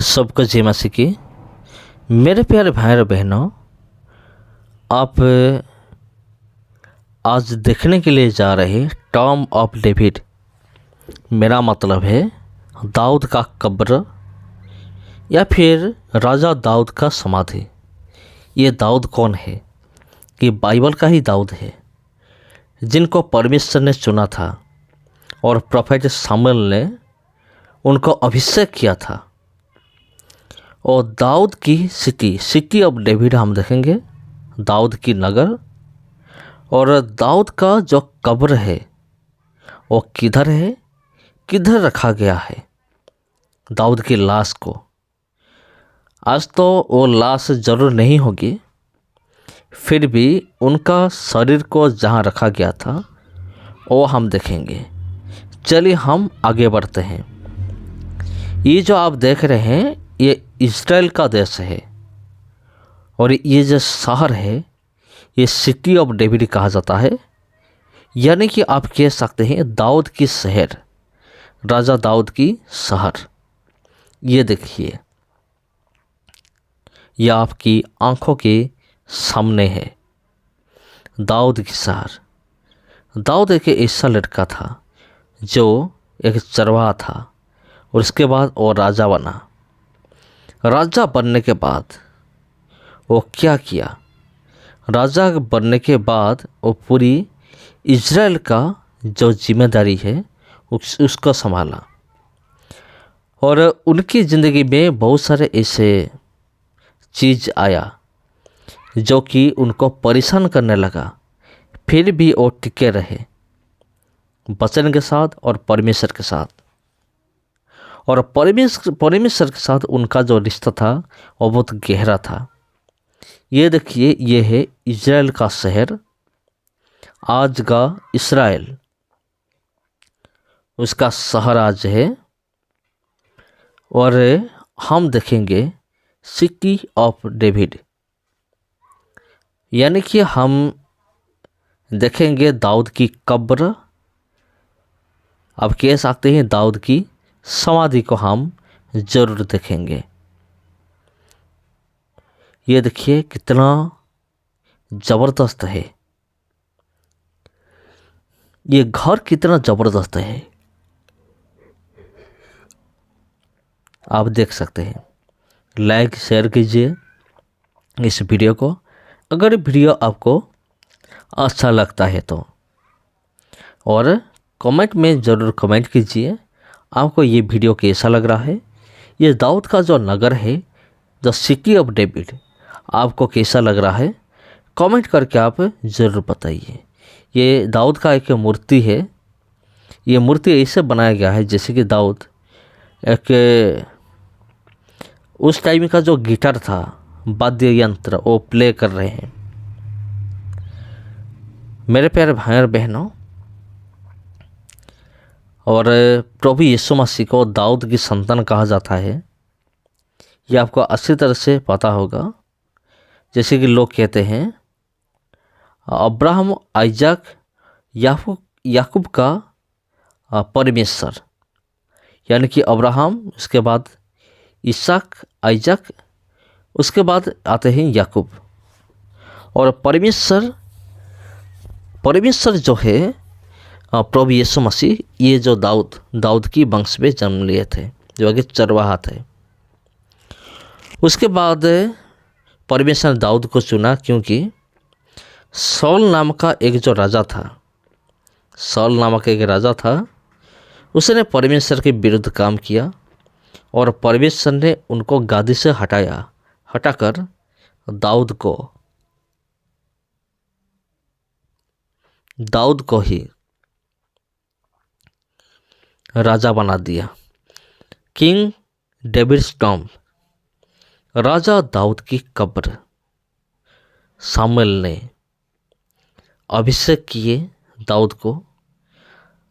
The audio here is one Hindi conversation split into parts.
सबको जय मसीह की। मेरे प्यारे भाई और बहनों, आप आज देखने के लिए जा रहे टॉम ऑफ डेविड, मेरा मतलब है दाऊद का कब्र या फिर राजा दाऊद का समाधि। ये दाऊद कौन है? कि बाइबल का ही दाऊद है, जिनको परमेश्वर ने चुना था और प्रोफेट सामुएल ने उनको अभिषेक किया था। और दाऊद की सिटी ऑफ डेविड हम देखेंगे, दाऊद की नगर। और दाऊद का जो कब्र है वो किधर है, किधर रखा गया है दाऊद की लाश को। आज तो वो लाश जरूर नहीं होगी, फिर भी उनका शरीर को जहाँ रखा गया था वो हम देखेंगे। चलिए हम आगे बढ़ते हैं। ये जो आप देख रहे हैं ये इज़राइल का देश है, और ये जो शहर है ये सिटी ऑफ डेविड कहा जाता है, यानी कि आप कह सकते हैं दाऊद की शहर, राजा दाऊद की शहर। ये देखिए, यह आपकी आंखों के सामने है दाऊद की शहर। दाऊद एक ऐसा लड़का था जो एक चरवाहा था, और उसके बाद वो राजा बना। राजा बनने के बाद वो क्या किया? राजा बनने के बाद वो पूरी इज़राइल का जो जिम्मेदारी है उसको संभाला। और उनकी ज़िंदगी में बहुत सारे ऐसे चीज़ आया जो कि उनको परेशान करने लगा, फिर भी वो टिके रहे वचन के साथ और परमेश्वर के साथ। और परमेश्वर के साथ उनका जो रिश्ता था वो बहुत गहरा था। ये देखिए, ये है इज़राइल का शहर, आज का इस्राएल, उसका शहर आज है। और हम देखेंगे सिटी ऑफ डेविड, यानी कि हम देखेंगे दाऊद की कब्र। अब कह सकते हैं दाऊद की समाधि को हम जरूर देखेंगे। ये देखिए कितना ज़बरदस्त है, ये घर कितना ज़बरदस्त है, आप देख सकते हैं। लाइक शेयर कीजिए इस वीडियो को, अगर वीडियो आपको अच्छा लगता है तो। और कमेंट में ज़रूर कमेंट कीजिए आपको ये वीडियो कैसा लग रहा है। ये दाऊद का जो नगर है, द सिटी ऑफ डेविड, आपको कैसा लग रहा है कमेंट करके आप ज़रूर बताइए। ये दाऊद का एक मूर्ति है। ये मूर्ति ऐसे बनाया गया है जैसे कि दाऊद एक उस टाइम का जो गिटार था, वाद्य यंत्र, वो प्ले कर रहे हैं। मेरे प्यारे भाई और बहनों, और प्रभु यीशु मसीह को दाऊद की संतान कहा जाता है, ये आपको अच्छी तरह से पता होगा। जैसे कि लोग कहते हैं अब्राहम, आइजक, याकूब का परमेश्वर, यानी कि अब्राहम, उसके बाद इसहाक, आइजक, उसके बाद आते हैं याकूब। और परमेश्वर जो है प्रभु यीशु मसीह, ये जो दाऊद की वंश में जन्म लिए थे, जो आगे चरवाहा थे। उसके बाद परमेश्वर ने दाऊद को चुना, क्योंकि सौल नाम का एक जो राजा था, सौल नामक एक राजा था, उसने परमेश्वर के विरुद्ध काम किया, और परमेश्वर ने उनको गादी से हटाकर दाऊद को ही राजा बना दिया। किंग डेविड्स टॉम्ब, राजा दाऊद की कब्र। सामुएल ने अभिषेक किए दाऊद को।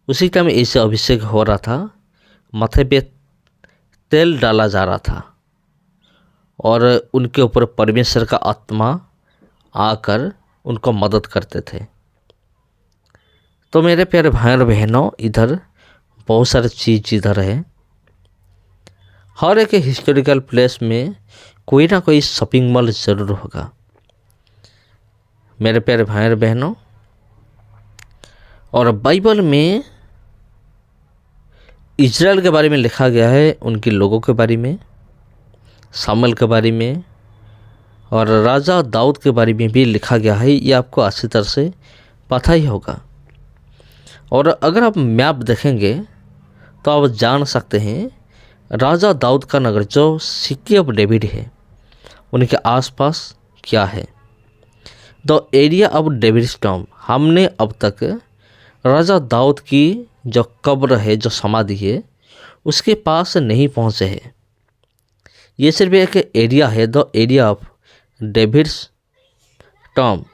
उसी टाइम ऐसे अभिषेक हो रहा था, माथे पे तेल डाला जा रहा था, और उनके ऊपर परमेश्वर का आत्मा आकर उनको मदद करते थे। तो मेरे प्यारे भाई और बहनों, इधर बहुत सारी चीज़ इधर है। हर एक हिस्टोरिकल प्लेस में कोई ना कोई शॉपिंग मॉल ज़रूर होगा। मेरे प्यारे भाई और बहनों, और बाइबल में इजराइल के बारे में लिखा गया है, उनके लोगों के बारे में, शामुएल के बारे में और राजा दाऊद के बारे में भी लिखा गया है। ये आपको अच्छी तरह से पता ही होगा। और अगर आप मैप देखेंगे तो आप जान सकते हैं राजा दाऊद का नगर जो सिटी ऑफ डेविड है, उनके आसपास क्या है। The area of David's tomb, हमने अब तक राजा दाऊद की जो कब्र है, जो समाधि है, उसके पास नहीं पहुँचे हैं। ये सिर्फ एक एरिया है, the area of David's tomb.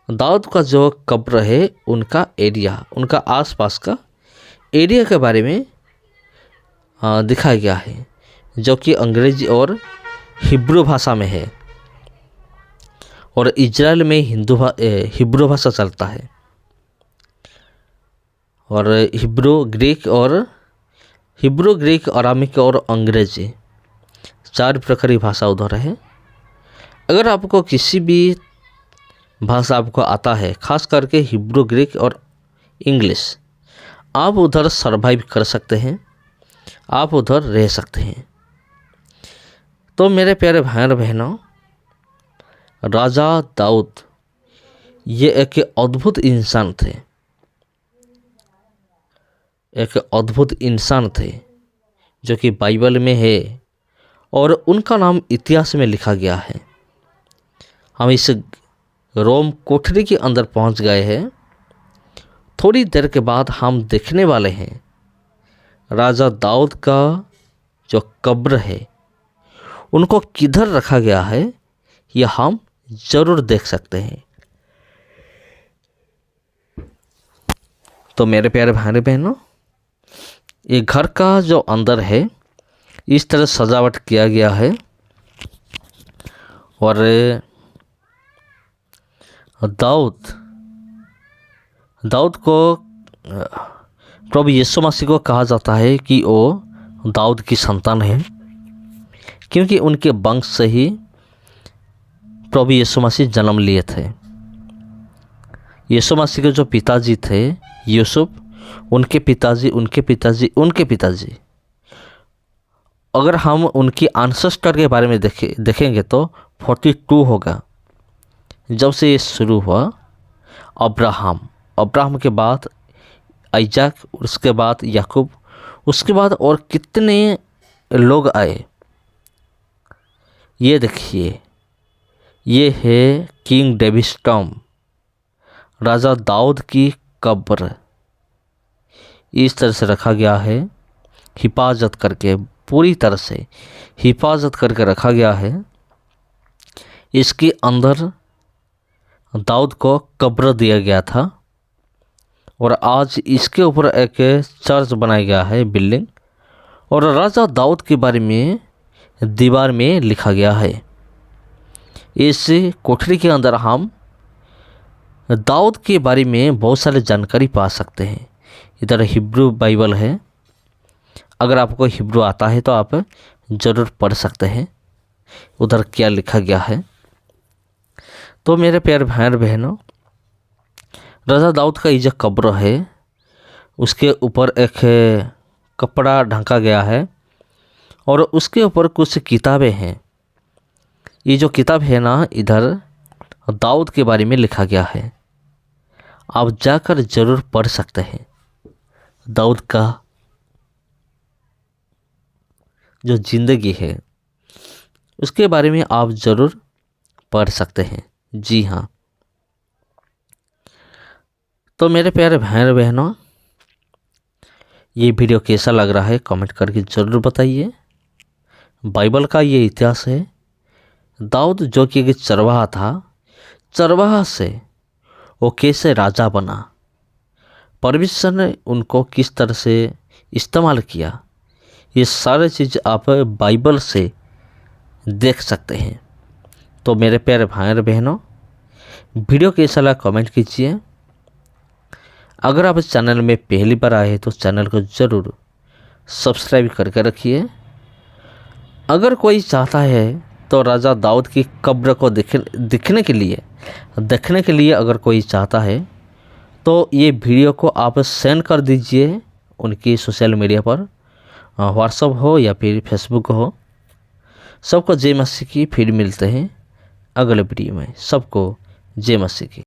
Daud का जो कब्र है, उनका एरिया, उनका आसपास का एरिया के बारे में दिखाया गया है, जो कि अंग्रेजी और हिब्रू भाषा में है। और इजराइल में हिब्रू भाषा चलता है, और हिब्रू ग्रीक, अरामिक और अंग्रेजी 4 प्रकार की भाषा उधर है। अगर आपको किसी भी भाषा आपको आता है, खास करके हिब्रू, ग्रीक और इंग्लिश, आप उधर सरवाइव कर सकते हैं, आप उधर रह सकते हैं। तो मेरे प्यारे भाई और बहनों, राजा दाऊद ये एक अद्भुत इंसान थे, एक अद्भुत इंसान थे जो कि बाइबल में है और उनका नाम इतिहास में लिखा गया है। हम इस रोम कोठरी के अंदर पहुंच गए हैं। थोड़ी देर के बाद हम देखने वाले हैं राजा दाऊद का जो कब्र है, उनको किधर रखा गया है, यह हम ज़रूर देख सकते हैं। तो मेरे प्यारे भाई बहनों, ये घर का जो अंदर है, इस तरह सजावट किया गया है। और दाऊद को प्रभु यीशु मसीह को कहा जाता है कि वो दाऊद की संतान है, क्योंकि उनके वंश से ही प्रभु यीशु मसीह जन्म लिए थे। यीशु मसीह के जो पिताजी थे यूसुफ, उनके पिताजी, अगर हम उनकी एंसेस्टर के बारे में देखेंगे तो 42 होगा। जब से ये शुरू हुआ, अब्राहम के बाद आइजक, उसके बाद याकूब, उसके बाद और कितने लोग आए। ये देखिए, ये है किंग डेविड्स टॉम्ब, राजा दाऊद की कब्र। इस तरह से रखा गया है, हिफाजत करके, पूरी तरह से हिफाजत करके रखा गया है। इसके अंदर दाऊद को कब्र दिया गया था और आज इसके ऊपर एक चर्च बनाया गया है, बिल्डिंग। और राजा दाऊद के बारे में दीवार में लिखा गया है। इस कोठरी के अंदर हम दाऊद के बारे में बहुत सारे जानकारी पा सकते हैं। इधर हिब्रू बाइबल है, अगर आपको हिब्रू आता है तो आप ज़रूर पढ़ सकते हैं उधर क्या लिखा गया है। तो मेरे प्यारे भाई और बहनों, राजा दाऊद का ये जो कब्र है, उसके ऊपर एक कपड़ा ढका गया है और उसके ऊपर कुछ किताबें हैं। ये जो किताब है ना, इधर दाऊद के बारे में लिखा गया है। आप जाकर ज़रूर पढ़ सकते हैं। दाऊद का जो ज़िंदगी है, उसके बारे में आप ज़रूर पढ़ सकते हैं। जी हाँ। तो मेरे प्यारे भाई और बहनों, ये वीडियो कैसा लग रहा है कमेंट करके ज़रूर बताइए। बाइबल का ये इतिहास है। दाऊद जो कि एक चरवाहा था, चरवाहा से वो कैसे राजा बना, परमेश्वर ने उनको किस तरह से इस्तेमाल किया, ये सारे चीज़ आप बाइबल से देख सकते हैं। तो मेरे प्यारे भाई और बहनों, वीडियो कैसा लगा कमेंट कीजिए। अगर आप इस चैनल में पहली बार आए हैं तो चैनल को ज़रूर सब्सक्राइब करके रखिए अगर कोई चाहता है तो राजा दाऊद की कब्र को देखने के लिए अगर कोई चाहता है तो ये वीडियो को आप सेंड कर दीजिए उनकी सोशल मीडिया पर, व्हाट्सएप हो या फिर फेसबुक हो। सबको जय मसीह की। फिर मिलते हैं अगले वीडियो में। सबको जय मसीह की।